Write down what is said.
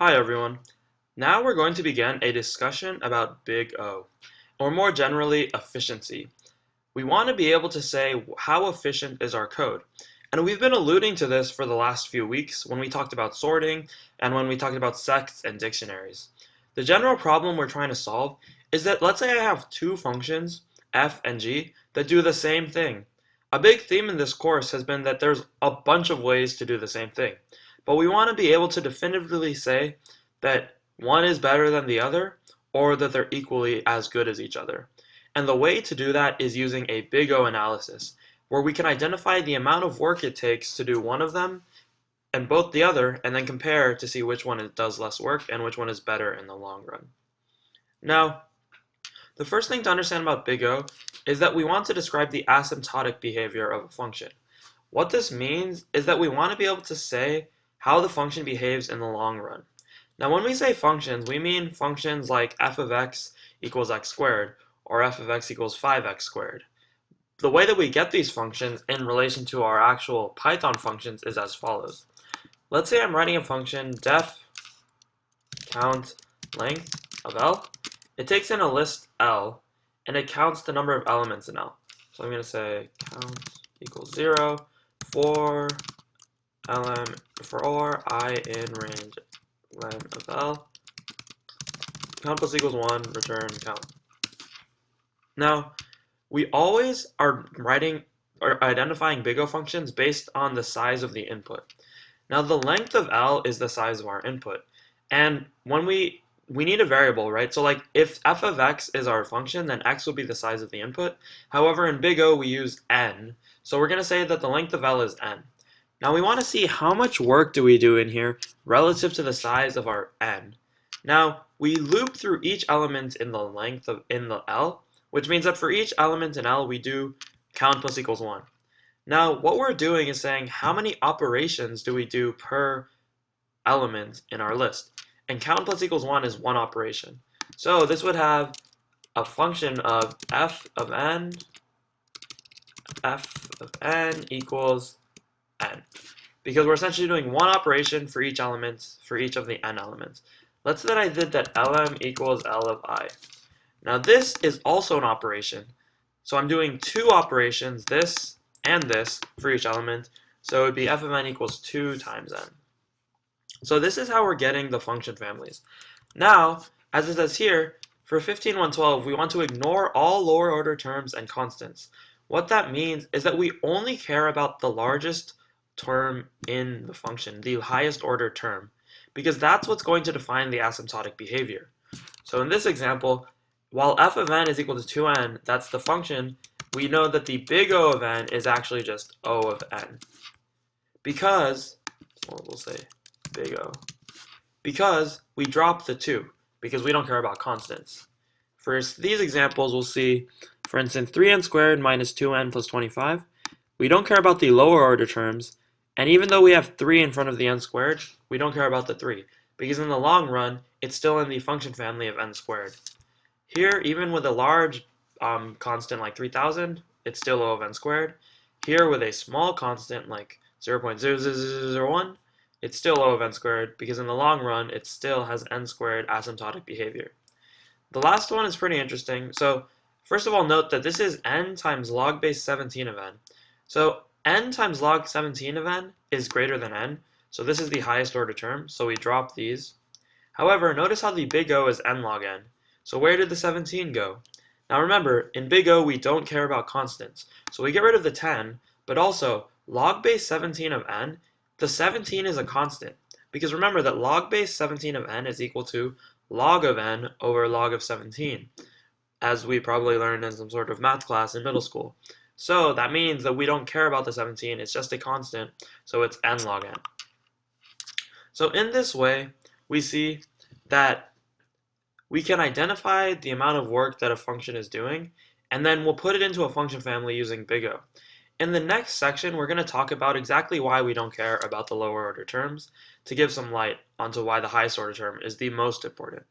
Hi everyone. Now we're going to begin a discussion about big O, or more generally, efficiency. We want to be able to say how efficient is our code. And we've been alluding to this for the last few weeks when we talked about sorting and when we talked about sects and dictionaries. The general problem we're trying to solve is that let's say I have two functions, f and g, that do the same thing. A big theme in this course has been that there's a bunch of ways to do the same thing. But we want to be able to definitively say that one is better than the other or that they're equally as good as each other. And the way to do that is using a big O analysis, where we can identify the amount of work it takes to do one of them and both the other, and then compare to see which one does less work and which one is better in the long run. Now, the first thing to understand about big O is that we want to describe the asymptotic behavior of a function. What this means is that we want to be able to say how the function behaves in the long run. Now when we say functions, we mean functions like f of x equals x squared, or f of x equals 5x squared. The way that we get these functions in relation to our actual Python functions is as follows. Let's say I'm writing a function def count length of L. It takes in a list L, and it counts the number of elements in L. So I'm going to say count equals 0 for I in range len of L. Count plus equals 1, return count. Now, we always are writing or identifying big O functions based on the size of the input. Now, the length of L is the size of our input. And when we need a variable, right? So like if f of x is our function, then x will be the size of the input. However, in big O, we use n. So we're going to say that the length of L is n. Now we want to see how much work do we do in here relative to the size of our n. Now we loop through each element in the length of in the L, which means that for each element in L we do count plus equals 1. Now what we're doing is saying how many operations do we do per element in our list. And count plus equals 1 is one operation. So this would have a function of f of n equals n, because we're essentially doing one operation for each element for each of the n elements. Let's say that I did that lm equals L of I. Now this is also an operation, so I'm doing two operations, this and this, for each element, so it would be f of n equals 2 times n. So this is how we're getting the function families. Now, as it says here, for 15, 112, we want to ignore all lower order terms and constants. What that means is that we only care about the largest term in the function, the highest order term, because that's what's going to define the asymptotic behavior. So in this example, while f of n is equal to 2n, that's the function, we know that the big O of n is actually just O of n. Because, well, we'll say big O, because we drop the 2, because we don't care about constants. For these examples, we'll see, for instance, 3n squared minus 2n plus 25. We don't care about the lower order terms, and even though we have 3 in front of the n squared, we don't care about the 3, because in the long run, it's still in the function family of n squared. Here, even with a large constant like 3000, it's still O of n squared. Here, with a small constant like 0.0001, it's still O of n squared, because in the long run, it still has n squared asymptotic behavior. The last one is pretty interesting. So first of all, note that this is n times log base 17 of n. So n times log 17 of n is greater than n, so this is the highest order term, so we drop these. However, notice how the big O is n log n. So where did the 17 go? Now remember, in big O we don't care about constants, so we get rid of the 10, but also log base 17 of n, the 17 is a constant, because remember that log base 17 of n is equal to log of n over log of 17, as we probably learned in some sort of math class in middle school. So that means that we don't care about the 17, it's just a constant, so it's n log n. So in this way, we see that we can identify the amount of work that a function is doing, and then we'll put it into a function family using big O. In the next section, we're going to talk about exactly why we don't care about the lower order terms, to give some light onto why the highest order term is the most important.